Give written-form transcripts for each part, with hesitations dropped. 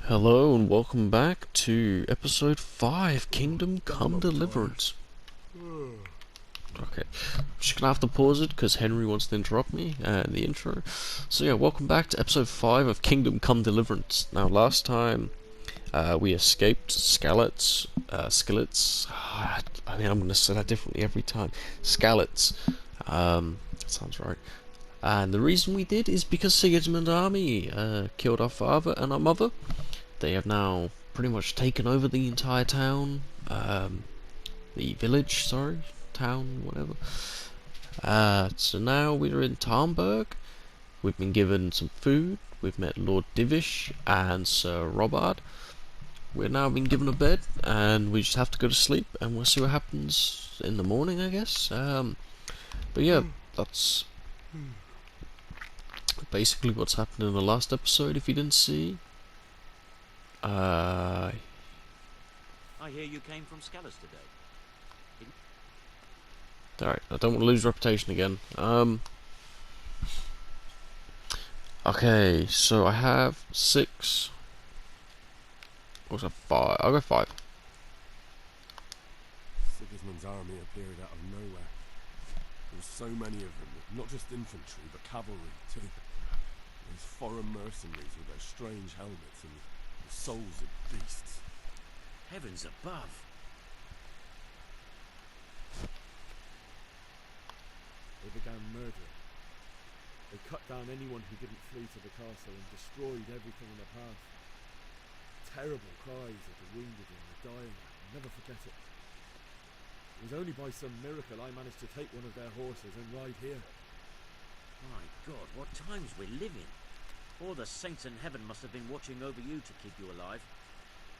Hello and welcome back to episode 5, Kingdom Come Deliverance. Okay, I'm just gonna have to pause it because Henry wants to interrupt me in the intro. So yeah, welcome back to episode 5 of Kingdom Come Deliverance. Now last time we escaped skeleton. I mean, I'm gonna say that differently every time. Skeleton. That sounds right. And the reason we did is because Sigismund's army killed our father and our mother. They have now pretty much taken over the entire town, the village, sorry, town, whatever. So now we're in Tarnberg. We've been given some food. We've met Lord Divish and Sir Robard. We're now been given a bed, and we just have to go to sleep, and we'll see what happens in the morning, I guess. But yeah, that's basically what's happened in the last episode. If you didn't see, I hear you came from Scallas today. alright, I don't want to lose reputation again. Okay, so I have 6. What's that, 5? I'll go 5. Sigismund's army appeared out of nowhere. There were so many of them, not just infantry, but cavalry too. These foreign mercenaries with their strange helmets and the souls of beasts. Heavens above! They began murdering. They cut down anyone who didn't flee to the castle and destroyed everything in the path. Terrible cries of the wounded and the dying. I'll never forget it. It was only by some miracle I managed to take one of their horses and ride here. My God, what times we live in! All the saints in heaven must have been watching over you to keep you alive.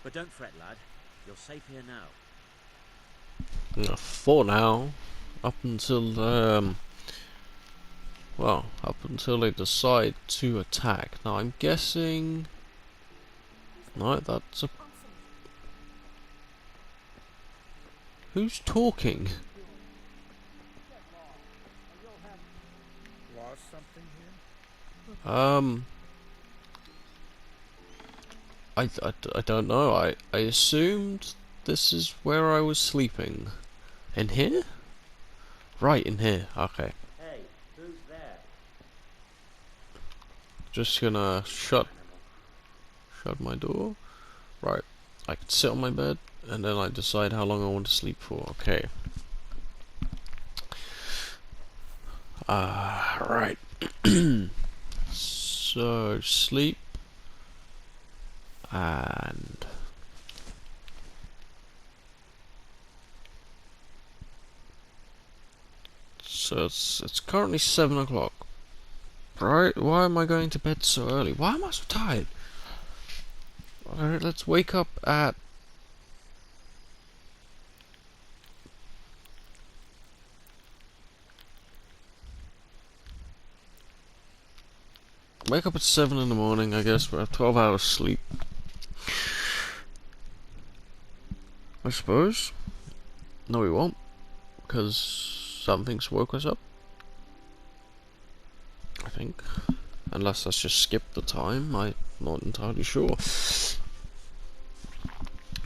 But don't fret, lad. You're safe here now. For now, up until well, up until they decide to attack. Now I'm guessing. No, that's a. Who's talking? Lost something here? I don't know. I assumed this is where I was sleeping. In here? Right, in here. Okay. Hey, who's there? Just gonna shut my door. Right. I can sit on my bed and then I decide how long I want to sleep for. Okay. Right. So sleep and so it's currently 7 o'clock. Right? Why am I going to bed so early? Why am I so tired? Alright, let's wake up at wake up at 7 in the morning, I guess. We'll have 12 hours sleep, I suppose. No, we won't, because something's woke us up, I think. Unless that's just skipped the time, I'm not entirely sure.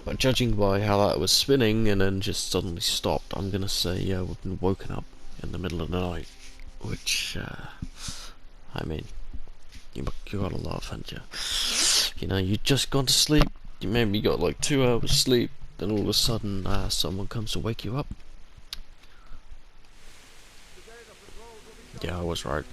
But judging by how that was spinning and then just suddenly stopped, I'm gonna say, yeah, we've been woken up in the middle of the night. Which, I mean, you gotta laugh, haven't you? You know, you just gone to sleep, you maybe got like 2 hours sleep, then all of a sudden, someone comes to wake you up. Yeah, I was right.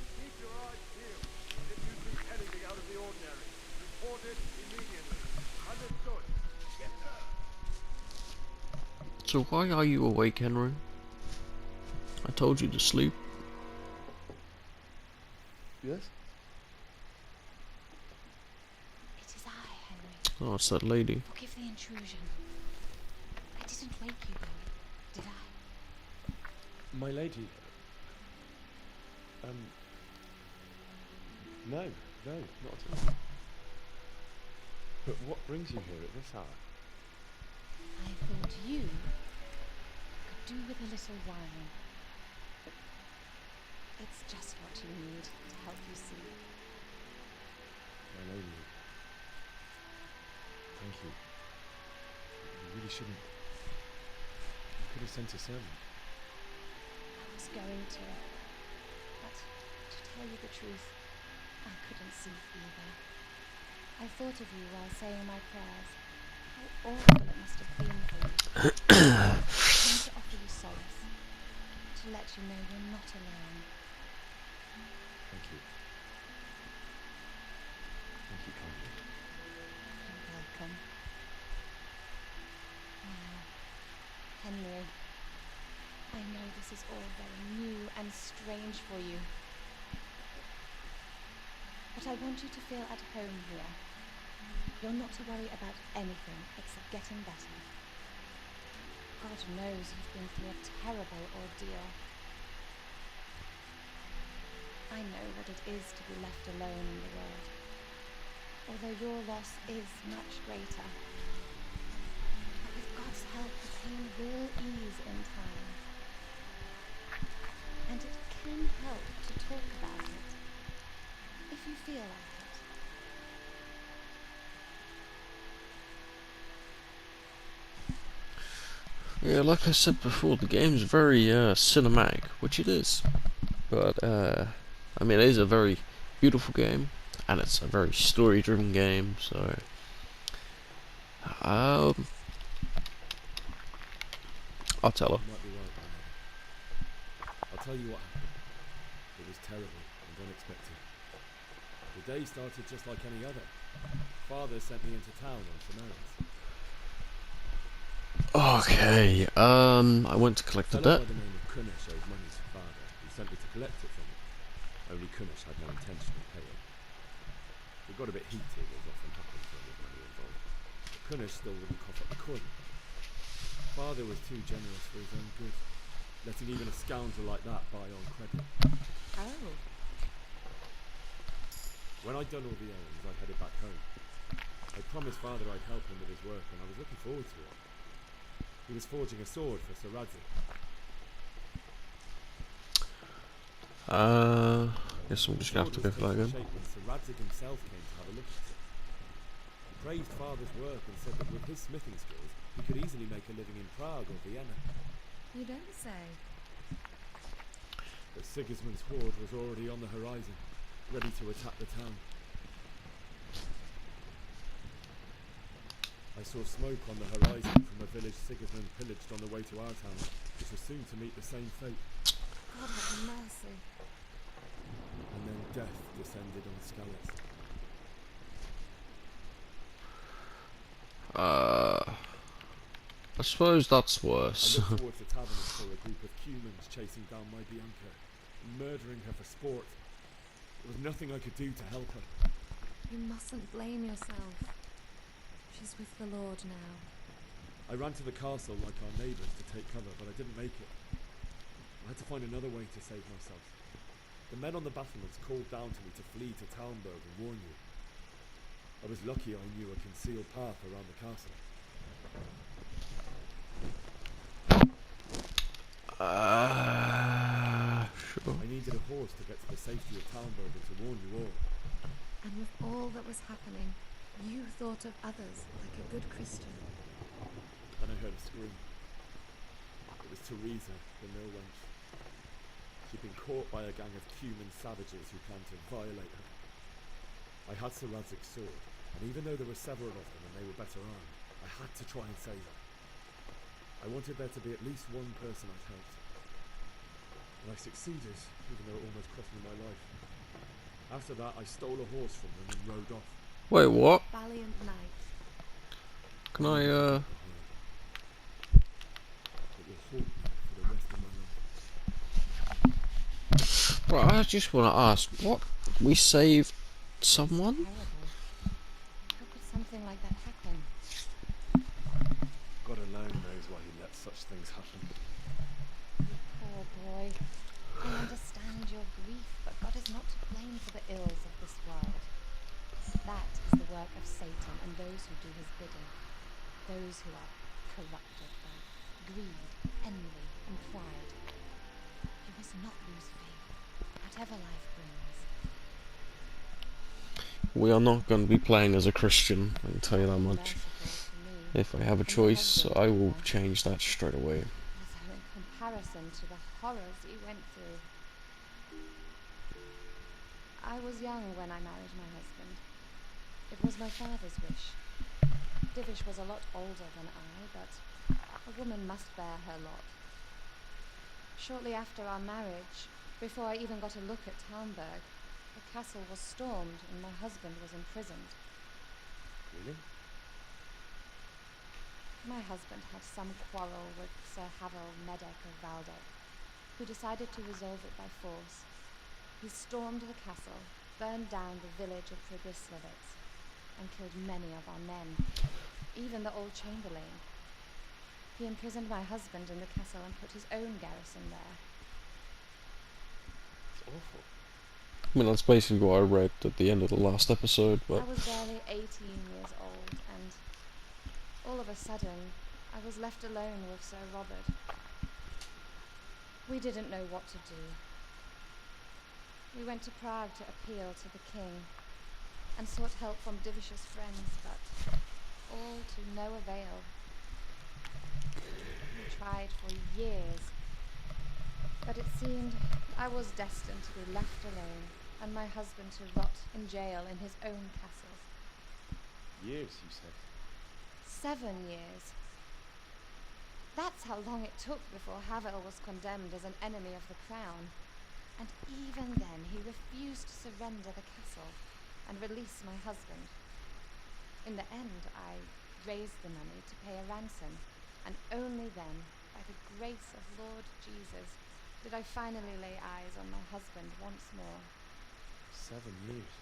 So why are you awake, Henry? I told you to sleep. Yes? It is I, Henry. Oh, it's that lady. Forgive the intrusion. I didn't wake you, though, did I? My lady. No, not at all. But what brings you here at this hour? I thought you could do with a little wine. It's just what you need to help you sleep. My lady, Thank you. You really shouldn't. You could have sent a servant. I was going to, but to tell you the truth, I couldn't see either. I thought of you while saying my prayers. How awful it must have been for you. I came to offer you solace, to let you know you're not alone. Thank you. Thank you kindly. You're welcome. Now, Henry, I know this is all very new and strange for you, but I want you to feel at home here. You're not to worry about anything except getting better. God knows you've been through a terrible ordeal. I know what it is to be left alone in the world, although your loss is much greater. But with God's help, the pain will ease in time. And it can help to talk about it, if you feel like it. Yeah, like I said before, the game's very cinematic, which it is. But I mean, it is a very beautiful game, and it's a very story-driven game. So, I'll tell her. You might be right, my lady. I'll tell you what happened. It was terrible and unexpected. The day started just like any other. Father sent me into town on some errands. Okay. I went to collect the A fellow debt. by the name of Kunish owed money to Father. He sent me to collect it from him. Only Kunish had no intention of paying. It got a bit heated, as often happens when there's money involved. But Kunish still wouldn't cough up the coin. Father was too generous for his own good, letting even a scoundrel like that buy on credit. Oh. When I'd done all the errands, I headed back home. I promised Father I'd help him with his work, and I was looking forward to it. He was forging a sword for Sir Radzik. Guess I'm just gonna have to go for that again. Shape when Sir Radzik himself came to have a look at it. He praised Father's work and said that with his smithing skills, he could easily make a living in Prague or Vienna. You don't say. But Sigismund's horde was already on the horizon, ready to attack the town. I saw smoke on the horizon from a village Sigismund pillaged on the way to our town, which was soon to meet the same fate. God have mercy. And then death descended on Skalitz. I suppose that's I worse. looked towards the tavern and saw a group of humans chasing down my Bianca, murdering her for sport. There was nothing I could do to help her. You mustn't blame yourself. She's with the Lord now. I ran to the castle like our neighbours to take cover, but I didn't make it. I had to find another way to save myself. The men on the battlements called down to me to flee to Talmberg and warn you. I was lucky I knew a concealed path around the castle. Sure. I needed a horse to get to the safety of Talmberg and to warn you all. And with all that was happening, you thought of others like a good Christian. Then I heard a scream. It was Teresa, the mill wench. She'd been caught by a gang of Cuman savages who planned to violate her. I had Sir Radzik's sword, and even though there were several of them and they were better armed, I had to try and save her. I wanted there to be at least one person I'd helped. And I succeeded, even though it almost cost me my life. After that, I stole a horse from them and rode off. Wait, what? Valiant knight. Can I, It will haunt me for the rest of my life. Right, I just want to ask, what? We saved someone? Terrible. How could something like that happen? God alone knows why he lets such things happen. Poor boy. I understand your grief, but God is not to blame for the ills of this world. That is the work of Satan and those who do his bidding. Those who are corrupted by greed, envy, and pride. You must not lose faith, whatever life brings. We are not going to be playing as a Christian, I can tell you that much. Merciful If I have a And my choice, husband, I will well, change that straight away. although in comparison to the horrors he went through. I was young when I married my husband. It was my father's wish. Divish was a lot older than I, but a woman must bear her lot. Shortly after our marriage, before I even got a look at Talmberg, the castle was stormed and my husband was imprisoned. Really? My husband had some quarrel with Sir Havel Medek of Valdek, who decided to resolve it by force. He stormed the castle, burned down the village of Prigrislavitz, and killed many of our men, even the old chamberlain. He imprisoned my husband in the castle and put his own garrison there. It's awful. I mean, that's basically what I read at the end of the last episode, I but was barely 18 years old, and all of a sudden, I was left alone with Sir Robert. We didn't know what to do. We went to Prague to appeal to the king, and sought help from Divish's friends, but all to no avail. We tried for years, but it seemed I was destined to be left alone, and my husband to rot in jail in his own castle. Years, you said. 7 years. That's how long it took before Havel was condemned as an enemy of the crown. And even then he refused to surrender the castle and release my husband. In the end, I raised the money to pay a ransom, and only then, by the grace of Lord Jesus, did I finally lay eyes on my husband once more. 7 years.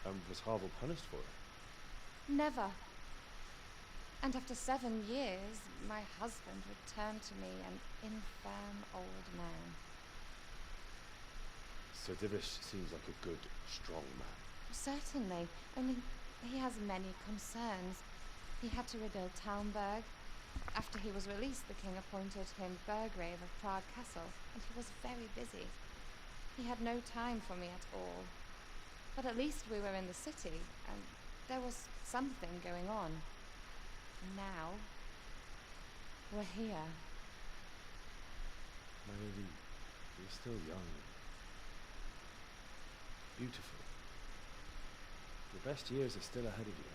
And was Havel punished for it? Never. And after 7 years, my husband returned to me an infirm old man. Sir Divish seems like a good, strong man. Certainly, only he has many concerns. He had to rebuild Talmberg. After he was released, the king appointed him Burgrave of Prague Castle, and he was very busy. He had no time for me at all. But at least we were in the city, and there was something going on. And now, we're here. My lady, you're still young. Beautiful. Your best years are still ahead of you.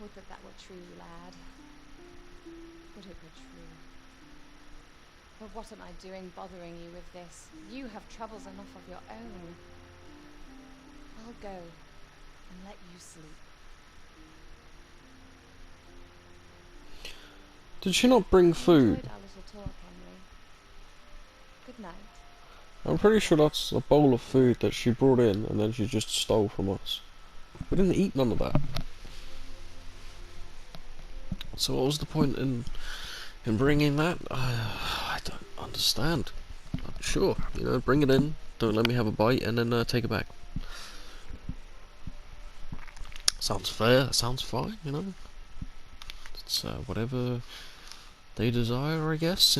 Would that were true, lad. Would it were true. But what am I doing bothering you with this? You have troubles enough of your own. I'll go and let you sleep. did she not bring I food? enjoyed our little talk, Henry. Good night. I'm pretty sure that's a bowl of food that she brought in and then she just stole from us. We didn't eat none of that. So what was the point in bringing that? I don't understand. Sure, bring it in. Don't let me have a bite and then take it back. Sounds fair. Sounds fine. It's whatever they desire, I guess.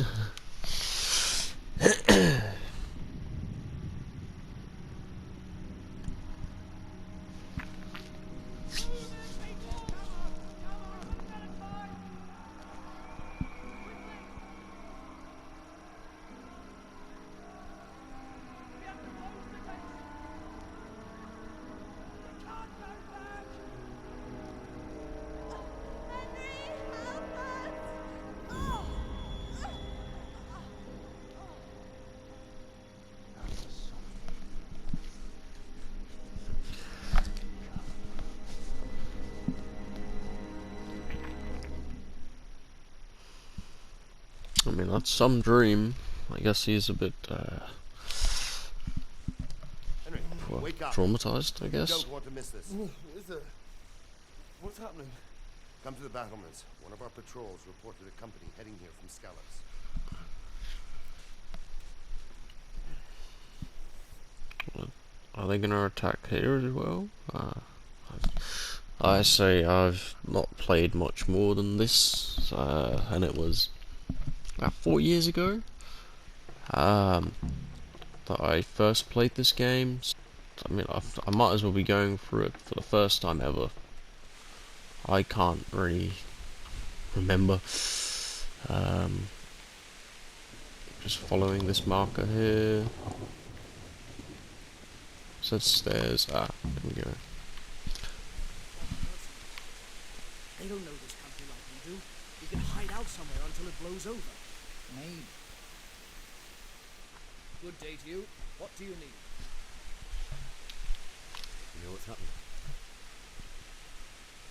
I mean, that's some dream. I guess he's a bit Henry, wake up. traumatized, I You guess. don't want to miss this. Is there? What's happening? Come to the battlements. One of our patrols reported a company heading here from Skalitz. Are they gonna attack here as well? I say I've not played much more than this, and it was about 4 years ago that I first played this game. I mean, I might as well be going through it for the first time ever. I can't really remember. Just following this marker here. Says stairs. Ah, there we go. They don't know this country like we do. We can hide out somewhere until it blows over. Maybe. Good day to you. What do you need? You know what's happening?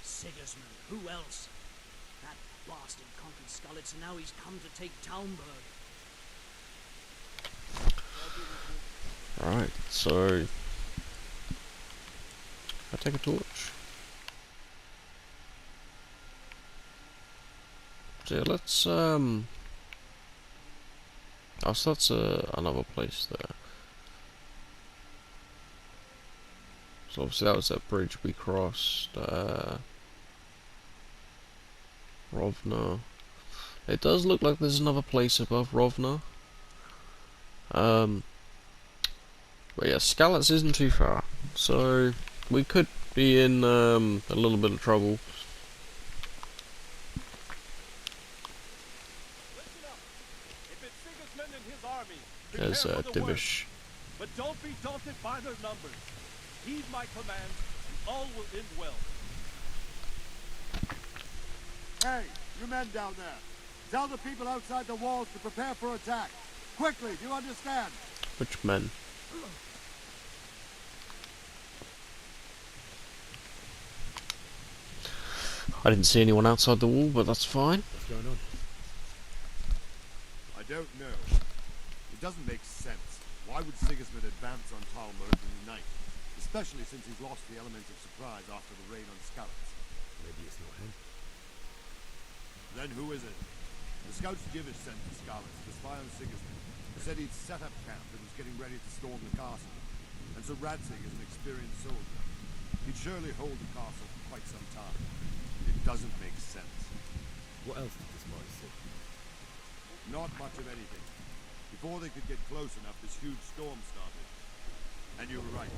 Sigismund, who else? That bastard conquered Skalitz, and now he's come to take Talmberg. Alright, so I take a torch. So yeah, let's oh, so that's another place there. So obviously that was that bridge we crossed. Rovna. It does look like there's another place above Rovna. But yeah, Skalitz isn't too far, so we could be in a little bit of trouble. Listen up. If it's Sigismund and his army, There's prepare for the worst. Divish. But don't be daunted by their numbers. Heed my commands, and all will end well. Hey, you men down there. Tell the people outside the walls to prepare for attack. Quickly, do you understand? Which men? I didn't see anyone outside the wall, but that's fine. What's going on? I don't know. It doesn't make sense. Why would Sigismund advance on Talmberg in the night? Especially since he's lost the element of surprise after the raid on Skalitz. Maybe it's not him. Then who is it? The scouts Divish sent to Skalitz to spy on Sigismund. Said he'd set up camp and was getting ready to storm the castle. And so Radzig is an experienced soldier. He'd surely hold the castle for quite some time. It doesn't make sense. What else did this boy say? Not much of anything. Before they could get close enough, this huge storm started. And you were right.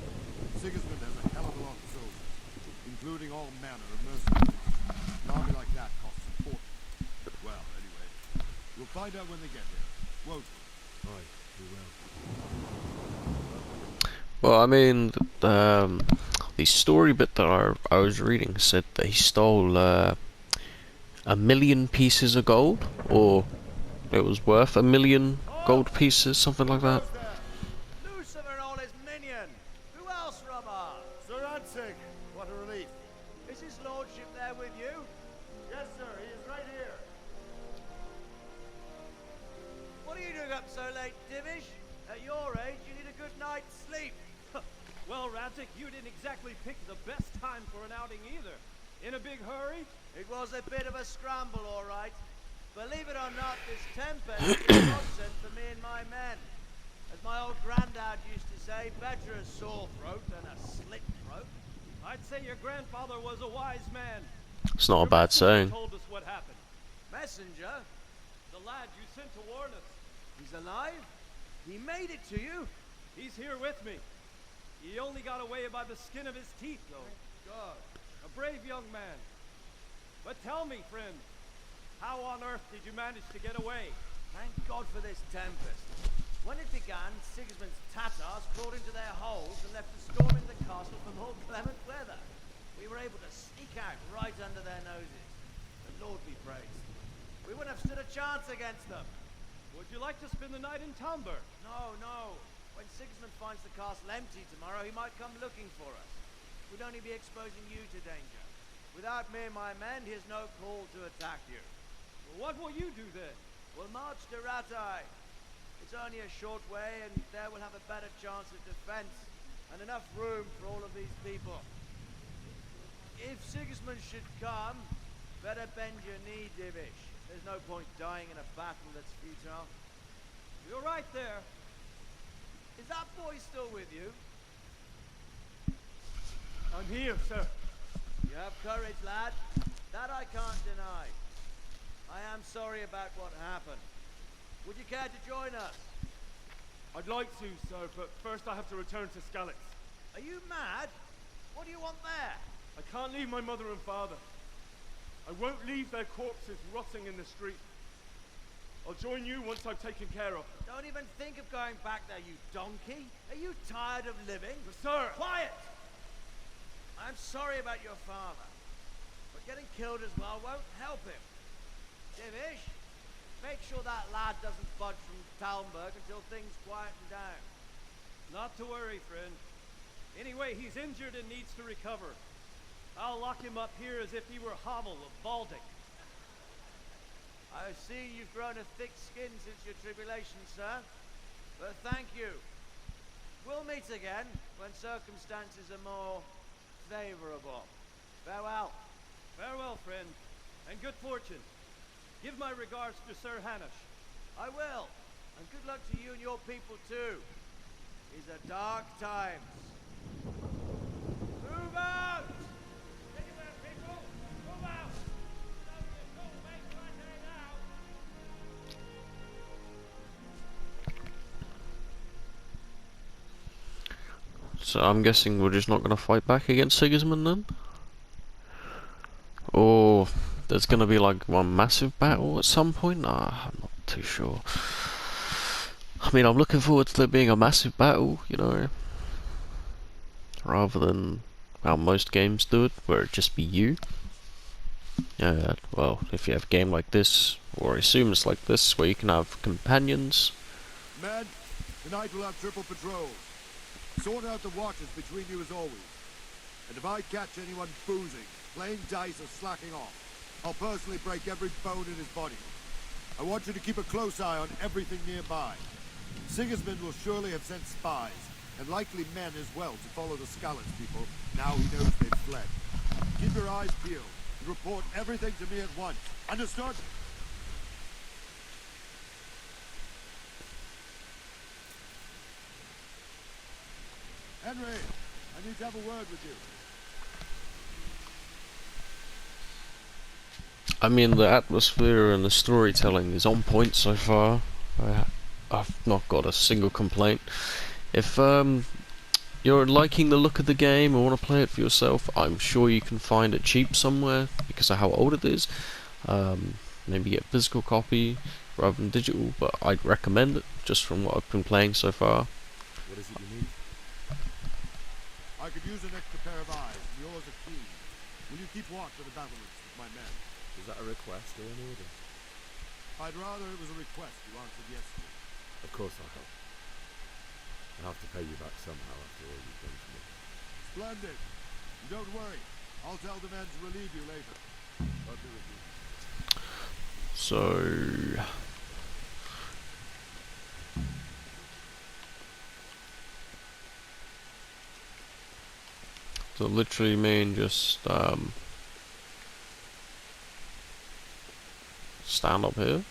Sigismund has a hell of a lot of soldiers, including all manner of mercenaries. An army like that costs a fortune. Well, anyway, we'll find out when they get here, won't we? Aye, we will. Well, I mean, the story bit that I was reading said that he stole 1,000,000 pieces of gold, or it was worth 1,000,000 gold pieces, something like that. Lucifer and all his minion. Who else, Rubber? Sir Radzig, what a relief. Is his lordship there with you? Yes, sir, he is right here. What are you doing up so late, Divish? At your age, you need a good night's sleep. Well, Radzig, you didn't exactly pick the best time for an outing either. In a big hurry? It was a bit of a scramble, all right. Believe it or not, this tempest is a godsend for me and my men. As my old granddad used to say, better a sore throat than a slit throat. I'd say your grandfather was a wise man. It's not a Your bad messenger saying. told us what happened. Messenger? The lad you sent to warn us. He's alive? He made it to you? He's here with me. He only got away by the skin of his teeth, though. God. A brave young man. But tell me, friend, how on earth did you manage to get away? Thank God for this tempest. When it began, Sigismund's Tatars crawled into their holes and left us storming the castle for more clement weather. We were able to sneak out right under their noses. The Lord be praised. We wouldn't have stood a chance against them. Would you like to spend the night in Talmberg? No, no. When Sigismund finds the castle empty tomorrow, he might come looking for us. We'd only be exposing you to danger. Without me and my men, he has no call to attack you. Well, what will you do then? We'll march to Ratai. It's only a short way, and there we'll have a better chance of defense and enough room for all of these people. If Sigismund should come, better bend your knee, Divish. There's no point dying in a battle that's futile. You're right there. Is that boy still with you? I'm here, sir. You have courage, lad. That I can't deny. I am sorry about what happened. Would you care to join us? I'd like to, sir, but first I have to return to Skalitz. Are you mad? What do you want there? I can't leave my mother and father. I won't leave their corpses rotting in the street. I'll join you once I've taken care of them. Don't even think of going back there, you donkey. Are you tired of living? But sir! Quiet! I'm sorry about your father, but getting killed as well won't help him. Divish, make sure that lad doesn't budge from Talmberg until things quieten down. Not to worry, friend. Anyway, he's injured and needs to recover. I'll lock him up here as if he were Hovel of Baldic. I see you've grown a thick skin since your tribulation, sir. But thank you. We'll meet again when circumstances are more favorable. Farewell. Farewell, friend, and good fortune. Give my regards to Sir Hanush. I will. And good luck to you and your people too. These are dark times. Move out! Anywhere, people! Move out! Don't make my day now! So I'm guessing we're just not going to fight back against Sigismund then? Or there's going to be like one massive battle at some point? I'm not too sure. I mean, I'm looking forward to there being a massive battle, you know, rather than how most games do it, where it just be you. Well, if you have a game like this, or I assume it's like this, where you can have companions. Men, tonight we'll have triple patrols. Sort out the watches between you as always. And if I catch anyone boozing, playing dice or slacking off, I'll personally break every bone in his body. I want you to keep a close eye on everything nearby. Sigismund will surely have sent spies, and likely men as well, to follow the Skalitz people, now he knows they've fled. Keep your eyes peeled, and report everything to me at once. Understood? Henry, I need to have a word with you. I mean, the atmosphere and the storytelling is on point so far. I've not got a single complaint. If you're liking the look of the game and want to play it for yourself, I'm sure you can find it cheap somewhere because of how old it is. Maybe get a physical copy rather than digital, but I'd recommend it just from what I've been playing so far. What is it you need? I could use an extra pair of eyes, and yours are keen. Will you keep watch on the battlements with my men? Is that a request or an order? I'd rather it was a request you answered yes to. Of course I'll help. I'll have to pay you back somehow after all you've done for me. Splendid. You don't worry. I'll tell the men to relieve you later. God be with you. So literally mean just stand up here.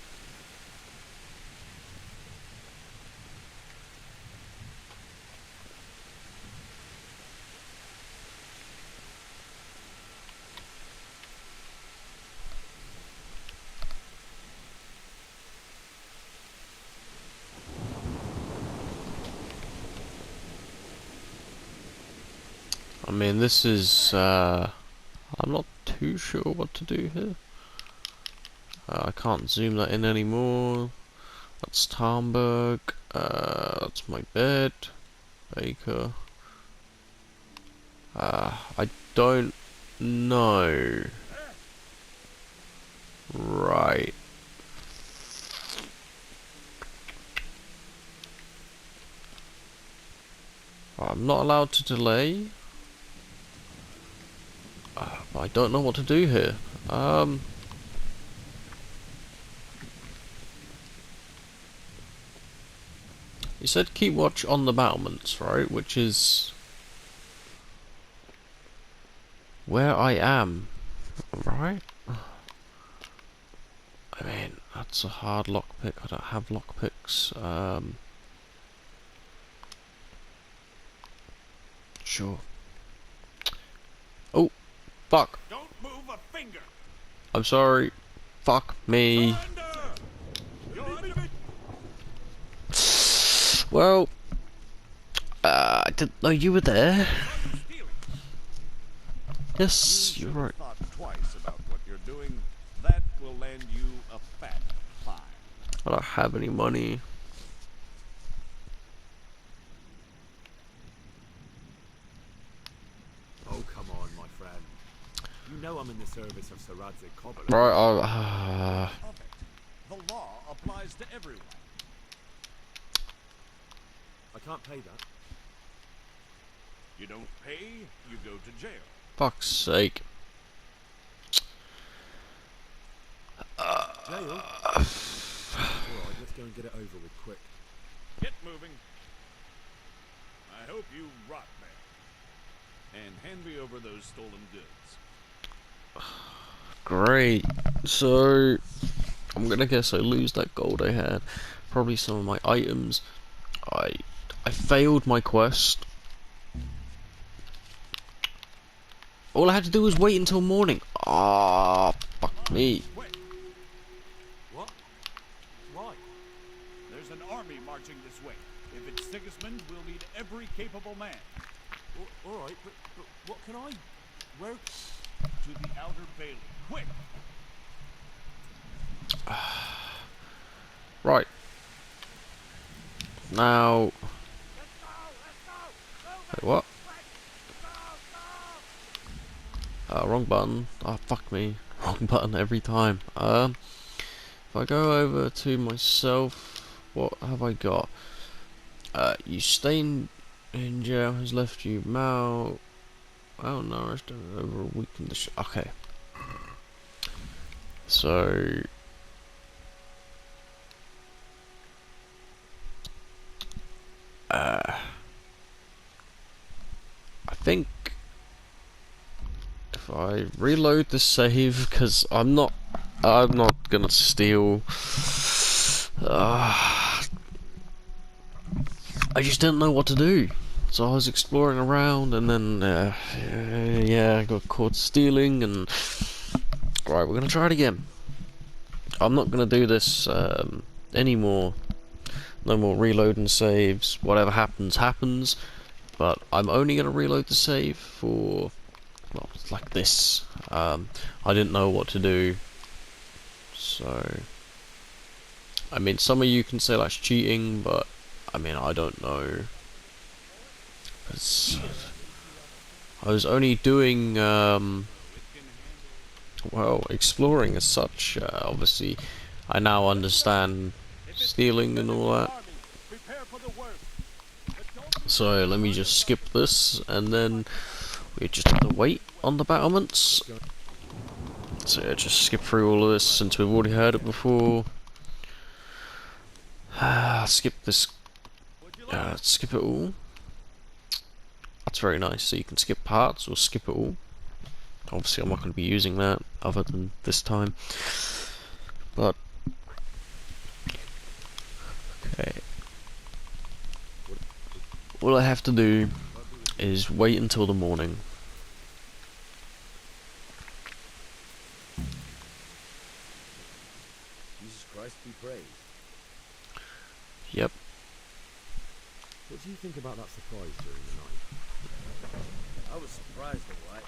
I mean, this is, I'm not too sure what to do here. I can't zoom that in anymore. That's Talmberg. That's my bed. Baker. I don't know. Right. I'm not allowed to delay. But I don't know what to do here. You said keep watch on the battlements, right? Which is where I am, right? I mean, that's a hard lockpick. I don't have lockpicks. Sure. Oh, fuck. Don't move a finger! I'm sorry. Fuck me. Well, I didn't know you were there. Yes, You you're should have right. thought twice about what you're doing. That will land you a fat fine. I don't have any money. Oh, come on, my friend. You know I'm in the service of Sir Radzig Kobyl. Right, Of it. The law applies to everyone. I can't pay that. You don't pay, you go to jail. fuck's sake. Jail? Alright, let's go and get it over with quick. Get moving. I hope you rot there. And hand me over those stolen goods. Great. So, I'm gonna guess I lose that gold I had. Probably some of my items. I failed my quest. All I had to do was wait until morning. Ah, fuck me. Wait, What? Why? there's an army marching this way. If it's Sigismund, we'll need every capable man. Alright, but what can I... Where... To the outer bailey. Quick! Right. Now... Wait, what? Wrong button. Oh, fuck me. Wrong button every time. If I go over to myself, what have I got? You stay in jail has left you malnourished over a week in the okay. So... I think if I reload the save, because I'm not gonna steal. I just didn't know what to do, so I was exploring around, and then yeah, I got caught stealing. And right, we're gonna try it again. I'm not gonna do this anymore. No more reloading saves. Whatever happens, happens. But I'm only going to reload the save for, well, like this. I didn't know what to do. So, I mean, some of you can say that's cheating, but, I mean, I don't know. I was only doing, well, exploring as such. Obviously, I now understand stealing and all that. So let me just skip this, and then we just have to wait on the battlements. So yeah, just skip through all of this since we've already heard it before. Skip this. Skip it all. That's very nice. So you can skip parts or skip it all. Obviously, I'm not going to be using that other than this time. But okay. All I have to do is wait until the morning. Jesus Christ be praised. Yep. What do you think about that surprise during the night? I was surprised, alright.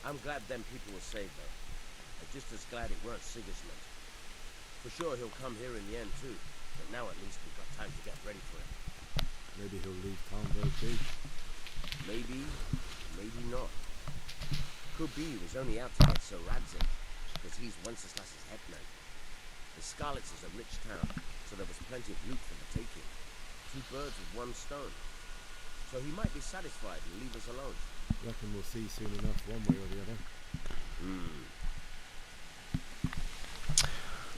I'm glad them people were saved, though. I'm just as glad it weren't Sigismund. For sure he'll come here in the end, too. But now at least we've got time to get ready for it. Maybe he'll leave Tarnberg be. Maybe, maybe not. Could be he was only out to get Sir Radzig, because he's Wenceslas's headman. The Scarlets is a rich town, so there was plenty of loot for the taking. 2 birds with 1 stone. So he might be satisfied and leave us alone. Reckon we'll see soon enough, one way or the other.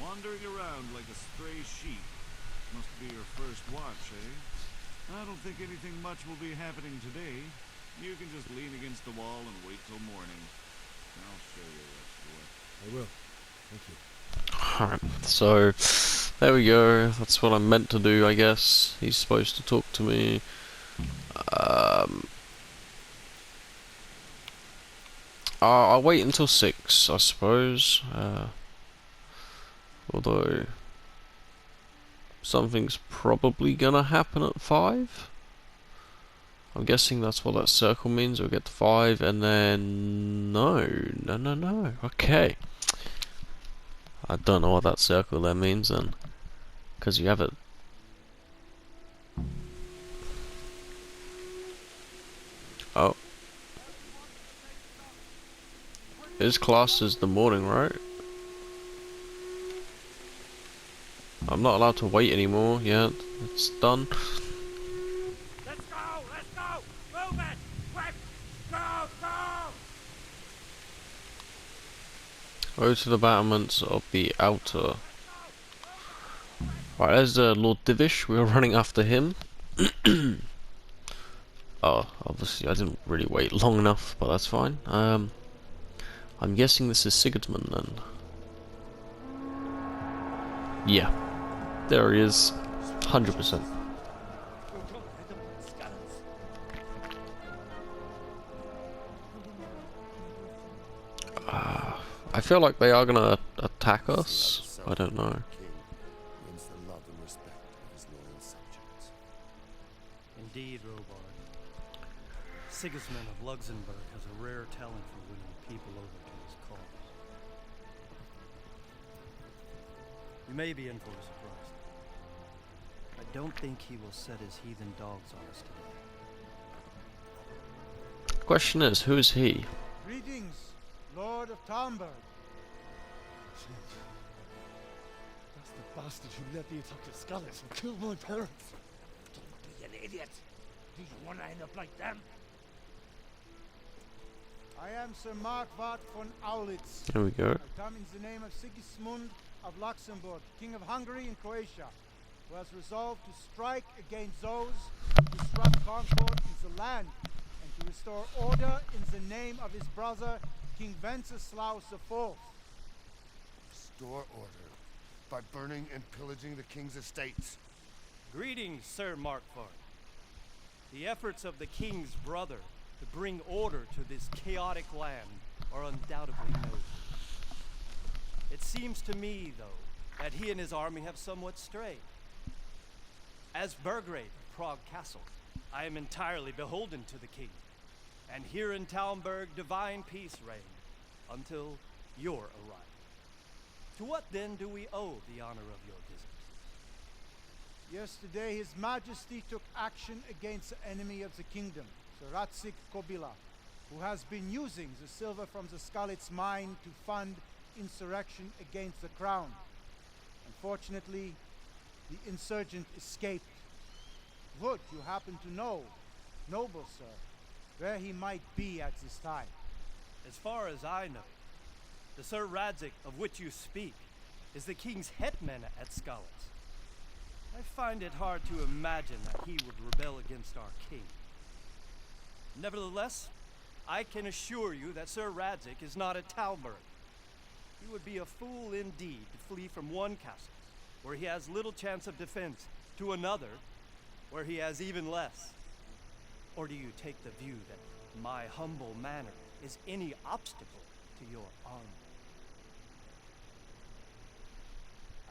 Wandering around like a stray sheep. Must be your first watch, eh? I don't think anything much will be happening today. You can just lean against the wall and wait till morning. I'll show you what's what. I will. Thank you. Alright, so there we go. That's what I'm meant to do, I guess. He's supposed to talk to me. I'll wait until 6, I suppose. Although something's probably gonna happen at 5. I'm guessing that's what that circle means. We'll get to 5, and then... No. Okay. I don't know what that circle there means then. Because you have it... Oh. His class is the morning, right? I'm not allowed to wait anymore. Yeah, it's done. Let's go! Let's go! Move it! Quick! Go! Go! Go to the battlements of the outer. Right, there's Lord Divish. We were running after him. Oh, obviously I didn't really wait long enough, but that's fine. I'm guessing this is Sigismund then. Yeah, there he is, 100%. I feel like they are gonna attack us. I don't know. Wins the love and respect of his loyal subjects. Indeed, Robard. Sigismund of Luxembourg has a rare talent for winning people over to his cause. You may be in for a surprise. I don't think he will set his heathen dogs on us today. Question is, who is he? Greetings, Lord of Talmberg. That's the bastard who led the attack at Scarlet and killed my parents. Don't be an idiot. Do you want to end up like them? I am Sir Markwart von Aulitz. There we go. I come in the name of Sigismund of Luxembourg, King of Hungary and Croatia, who has resolved to strike against those who disrupt concord in the land and to restore order in the name of his brother, King Wenceslaus IV. Restore order by burning and pillaging the king's estates. Greetings, Sir Markwart. The efforts of the king's brother to bring order to this chaotic land are undoubtedly noble. It seems to me, though, that he and his army have somewhat strayed. As Burgrave of Prague Castle, I am entirely beholden to the king, and here in Talmberg divine peace reigned until your arrival. To what then do we owe the honor of your visit? Yesterday his majesty took action against the enemy of the kingdom, Sir Ratzik Kobila, who has been using the silver from the Skalitz mine to fund insurrection against the crown. Unfortunately, the insurgent escaped. Would you happen to know, noble sir, where he might be at this time? As far as I know, the Sir Radzik of which you speak is the king's hetman at Skalitz. I find it hard to imagine that he would rebel against our king. Nevertheless, I can assure you that Sir Radzik is not at Talmberg. He would be a fool indeed to flee from one castle, where he has little chance of defense, to another, where he has even less. Or do you take the view that my humble manner is any obstacle to your armor?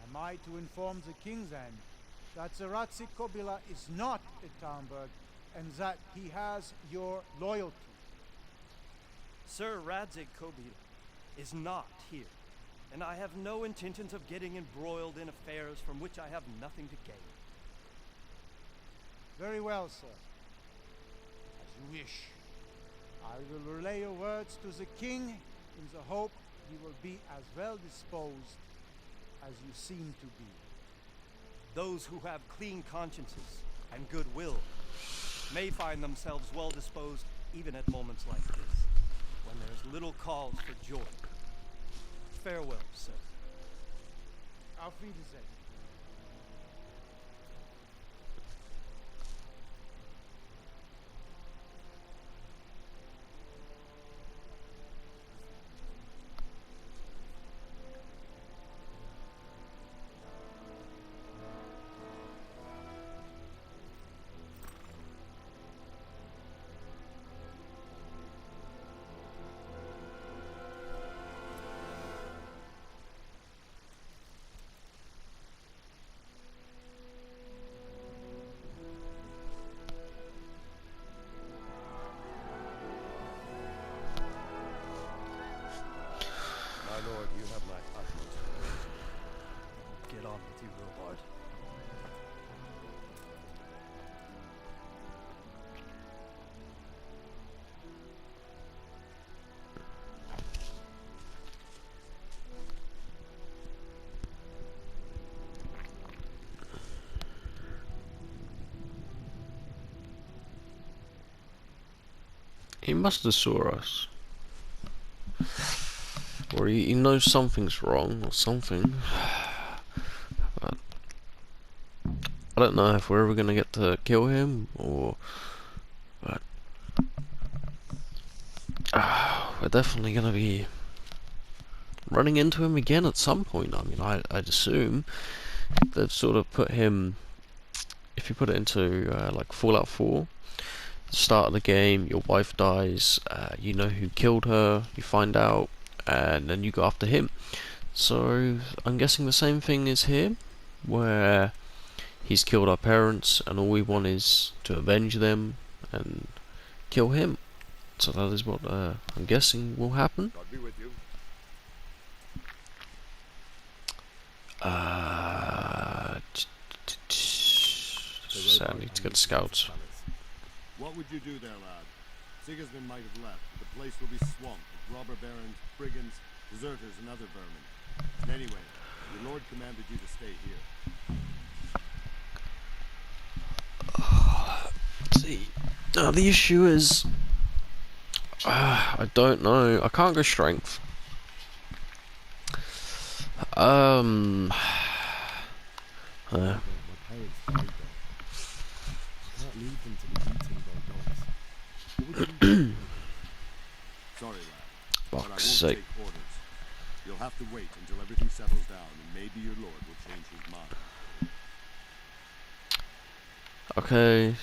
Am I to inform the king then that Sir Ratzik Kobila is not at Talmberg and that he has your loyalty? Sir Radzik Kobila is not here, and I have no intentions of getting embroiled in affairs from which I have nothing to gain. Very well, sir. As you wish. I will relay your words to the king in the hope he will be as well disposed as you seem to be. Those who have clean consciences and goodwill may find themselves well disposed even at moments like this, when there's little cause for joy. Farewell, sir. Auf Wiedersehen. have my utmost courage. Get on with you, Robard. He must have saw us. Or he knows something's wrong, or something. But I don't know if we're ever gonna get to kill him, or... But... we're definitely gonna be running into him again at some point. I mean, I'd assume they've sort of put him... If you put it into, like, Fallout 4, the start of the game, your wife dies, you know who killed her, you find out, and then you go after him. So I'm guessing the same thing is here, where he's killed our parents and all we want is to avenge them and kill him. So that is what I'm guessing will happen. God be with you. So I need to get scouts. What would you do there, lad? Sigismund might have left, but the place will be swamped with robber barons, brigands, deserters, and other vermin. And anyway, your lord commanded you to stay here. See, now the issue is, I don't know. I can't go strength. Sorry, lad. But I won't Fuck's sake. take orders. You'll have to wait until everything settles down, and maybe your lord will change his mind. Okay.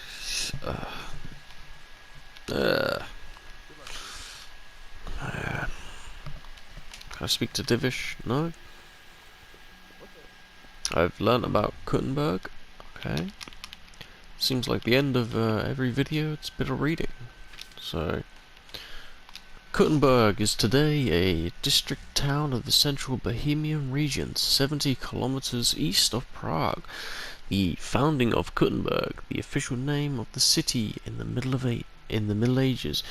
Can I speak to Divish? No. I've learnt about Kuttenberg. Okay. Seems like the end of every video, it's a bit of reading. So, Kuttenberg is today a district town of the central Bohemian region, 70 kilometers east of Prague. The founding of Kuttenberg, the official name of the city in the Middle Ages,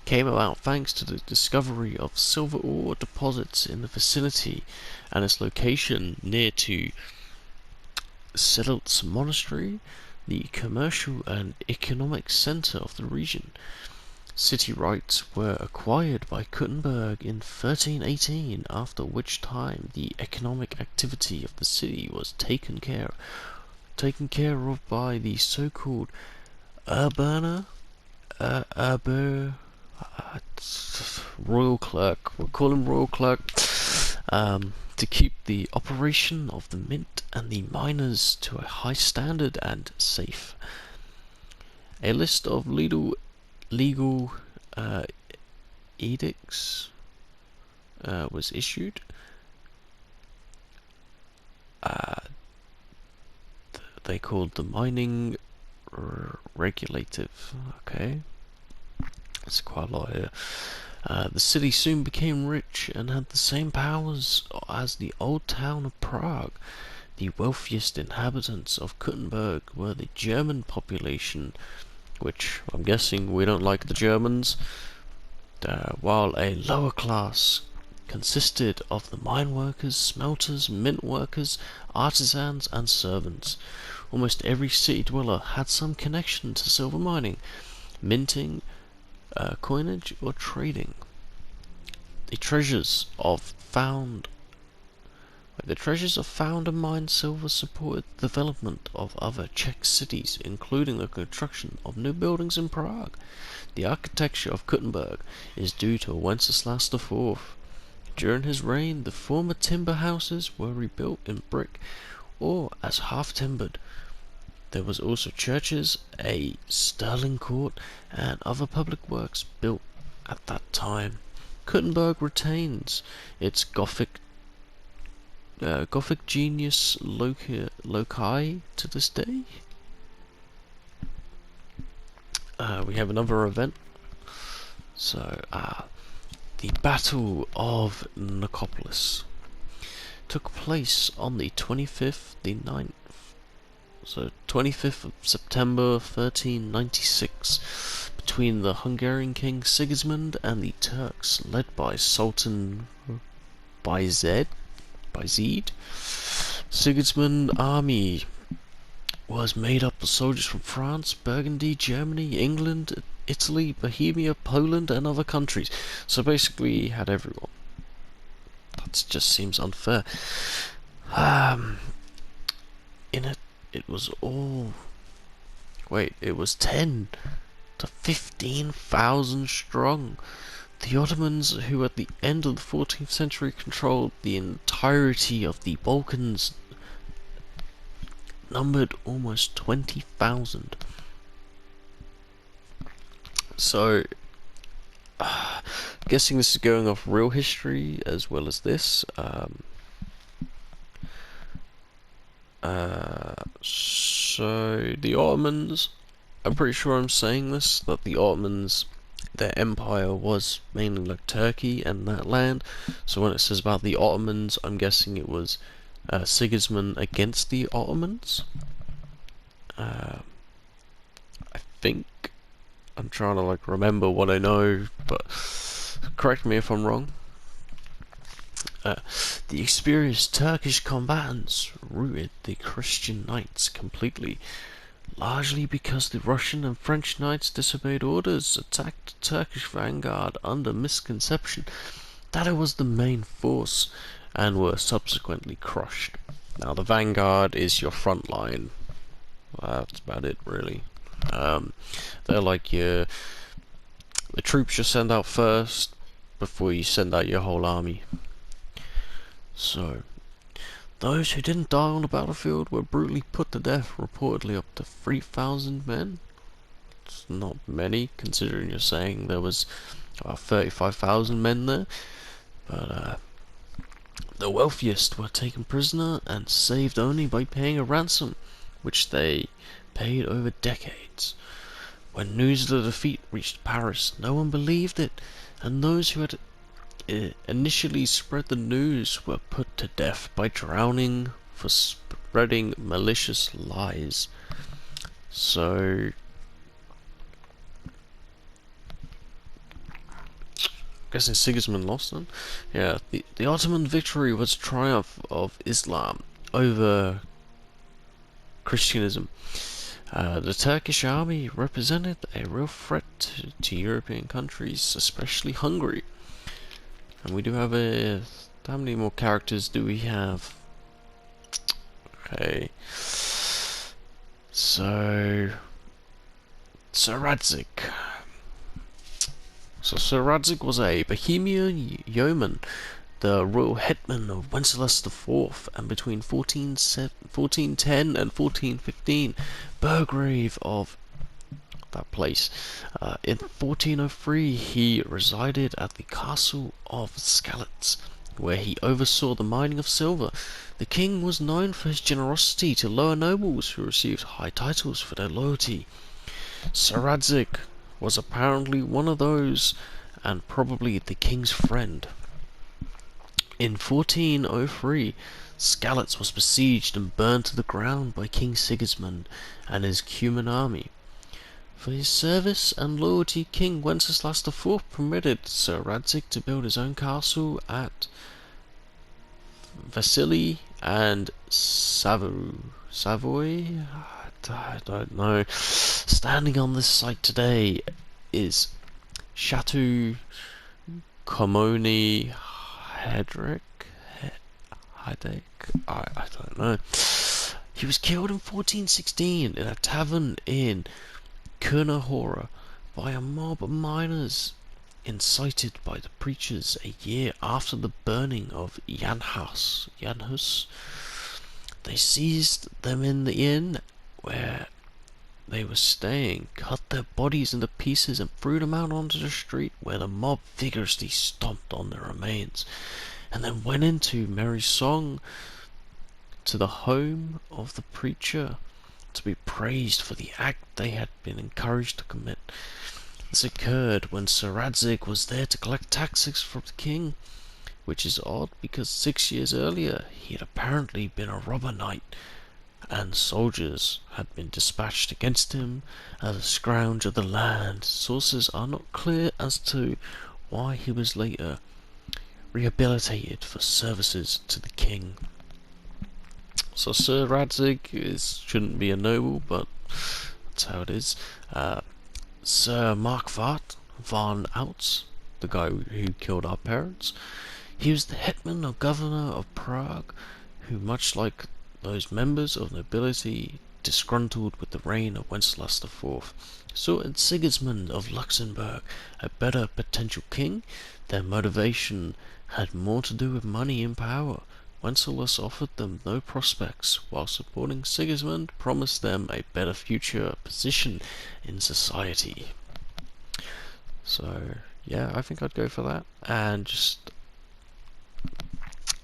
came about thanks to the discovery of silver ore deposits in the vicinity and its location near to Selot's monastery, the commercial and economic center of the region. City rights were acquired by Kuttenberg in 1318, after which time the economic activity of the city was taken care of by the so-called Urbaner Royal Clerk. We'll call him Royal Clerk. To keep the operation of the mint and the miners to a high standard and safe. A list of legal edicts was issued. They called the mining regulative. Okay, that's quite a lot here. The city soon became rich and had the same powers as the old town of Prague. The wealthiest inhabitants of Kuttenberg were the German population, which I'm guessing we don't like the Germans, while a lower class consisted of the mine workers, smelters, mint workers, artisans, and servants. Almost every city dweller had some connection to silver mining, minting, coinage, or trading. The treasures of found and mined silver supported the development of other Czech cities, including the construction of new buildings in Prague. The architecture of Kuttenberg is due to Wenceslas IV. During his reign, the former timber houses were rebuilt in brick or as half-timbered. There was also churches, a Sterling court, and other public works built at that time. Kuttenberg retains its Gothic genius loci to this day. We have another event. So, the Battle of Nicopolis. took place on the 25th of September 1396 between the Hungarian King Sigismund and the Turks, led by Sultan Bayezid. Sigismund's army was made up of soldiers from France, Burgundy, Germany, England, Italy, Bohemia, Poland, and other countries. So basically, he had everyone. That just seems unfair. It was all... Wait, it was 10 to 15,000 strong. The Ottomans, who at the end of the 14th century controlled the entirety of the Balkans, numbered almost 20,000. So, guessing this is going off real history as well as this. So the Ottomans, I'm pretty sure I'm saying this, that the Ottomans, their empire was mainly like Turkey and that land. So when it says about the Ottomans, I'm guessing it was Sigismund against the Ottomans. I think. I'm trying to like remember what I know, but correct me if I'm wrong. The experienced Turkish combatants routed the Christian knights completely, largely because the Russian and French knights disobeyed orders, attacked the Turkish vanguard under misconception that it was the main force, and were subsequently crushed. Now the vanguard is your front line. That's about it, really. They're like the troops you send out first before you send out your whole army. So, those who didn't die on the battlefield were brutally put to death, reportedly up to 3,000 men. It's not many, considering you're saying there was about 35,000 men there. But the wealthiest were taken prisoner and saved only by paying a ransom, which they paid over decades. When news of the defeat reached Paris, no one believed it, and those who had initially spread the news were put to death by drowning for spreading malicious lies. So, guessing Sigismund lost then? Yeah, the Ottoman victory was a triumph of Islam over Christianism. The Turkish army represented a real threat to European countries, especially Hungary. And we do have how many more characters do we have? Okay. So, Sir Radzik. So Sir Radzik was a Bohemian yeoman, the royal hetman of Wenceslas IV, and between 1410 and 1415, Burgrave of that place. In 1403, he resided at the castle of Skalitz, where he oversaw the mining of silver. The king was known for his generosity to lower nobles who received high titles for their loyalty. Sir Radzik was apparently one of those, and probably the king's friend. In 1403, Skalitz was besieged and burned to the ground by King Sigismund and his Cuman army. For his service and loyalty, King Wenceslas IV permitted Sir Radzik to build his own castle at Vasily and Savoy? I don't know. Standing on this site today is Chateau Komoni Hedrick? I don't know. He was killed in 1416 in a tavern in Kernahora by a mob of miners, incited by the preachers a year after the burning of Janhus. They seized them in the inn where they were staying, cut their bodies into pieces and threw them out onto the street, where the mob vigorously stomped on their remains, and then went into merry song to the home of the preacher to be praised for the act they had been encouraged to commit. This occurred when Sir Radzik was there to collect taxes from the king. which is odd because 6 years earlier he had apparently been a robber knight, and soldiers had been dispatched against him as a scourge of the land. Sources are not clear as to why he was later rehabilitated for services to the king. So Sir Radzig shouldn't be a noble, but that's how it is. Sir Markvart von Outz, the guy who killed our parents, he was the hetman or governor of Prague, who, much like those members of nobility disgruntled with the reign of Wenceslas IV, saw in Sigismund of Luxembourg a better potential king. Their motivation had more to do with money and power. Wenceslas offered them no prospects, while supporting Sigismund promised them a better future position in society. So, yeah, I think I'd go for that. And just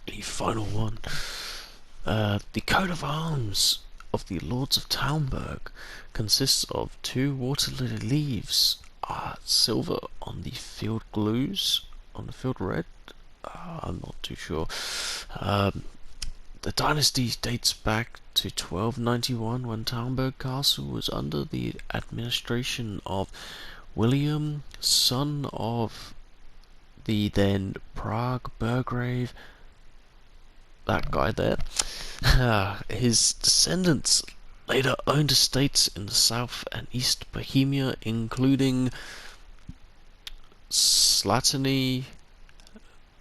the final one. The coat of arms of the Lords of Talmberg consists of 2 water lily leaves, silver on the field blues, on the field red. I'm not too sure. The dynasty dates back to 1291, when Talmberg Castle was under the administration of William, son of the then Prague Burgrave, that guy there. His descendants later owned estates in the south and east Bohemia, including Slatiny,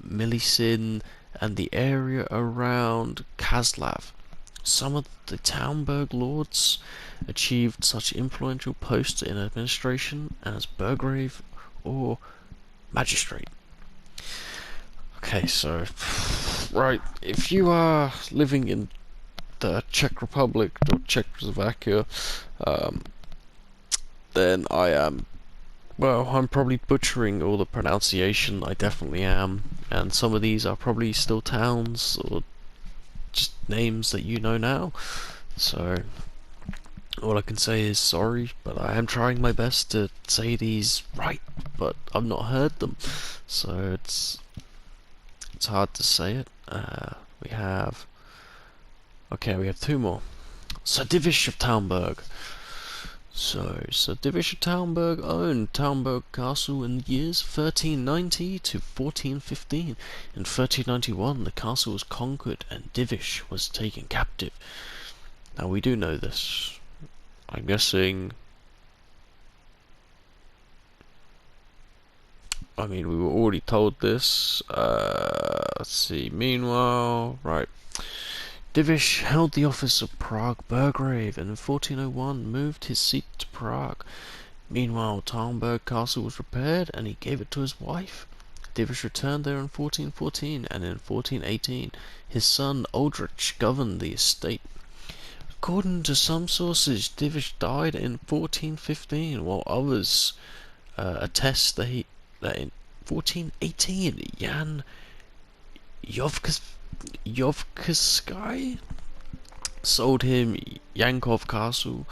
Milicin, and the area around Kaslav. Some of the Talmberg lords achieved such influential posts in administration as burgrave or magistrate. Okay, so, right, if you are living in the Czech Republic or Czechoslovakia, then I am, well, I'm probably butchering all the pronunciation, I definitely am, and some of these are probably still towns or just names that you know now, so all I can say is sorry, but I am trying my best to say these right, but I've not heard them, so it's hard to say it. We have 2 more. Sir Divish of Talmberg. So, Sir Divish of Talmberg owned Talmberg Castle in the years 1390 to 1415. In 1391, the castle was conquered and Divish was taken captive. Now, we do know this. I'm guessing... I mean, we were already told this. Let's see. Meanwhile, right. Divish held the office of Prague Burgrave and in 1401 moved his seat to Prague. Meanwhile, Talmberg Castle was repaired and he gave it to his wife. Divish returned there in 1414 and in 1418 his son Aldrich governed the estate. According to some sources, Divish died in 1415 while others attest that in 1418 Jan Yovkasky sold him Yankov Castle,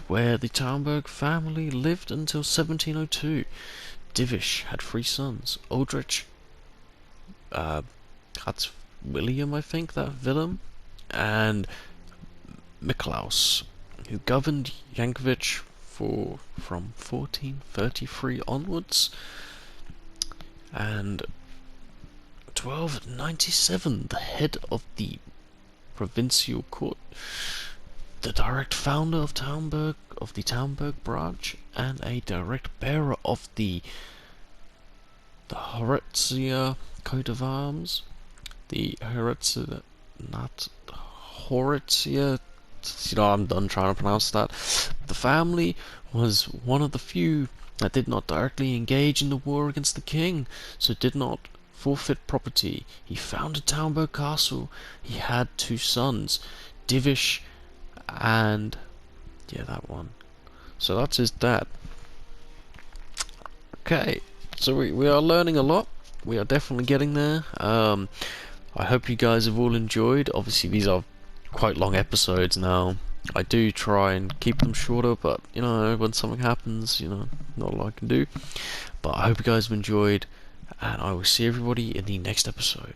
where the Talmberg family lived until 1702. Divish had 3 sons: Aldrich, that's William, I think, that Willem, and Miklaus, who governed Yankovich from 1433 onwards. And 1297, the head of the provincial court, the direct founder of the Talmberg branch, and a direct bearer of the Horetia coat of arms. The Horetia, I'm done trying to pronounce that. The family was one of the few that did not directly engage in the war against the king, so did not forfeit property. He founded Talmberg Castle. He had 2 sons, Divish and that one. So that's his dad. Okay, so we are learning a lot. We are definitely getting there. I hope you guys have all enjoyed. Obviously these are quite long episodes now. I do try and keep them shorter, but when something happens, not a lot I can do. But I hope you guys have enjoyed. and I will see everybody in the next episode.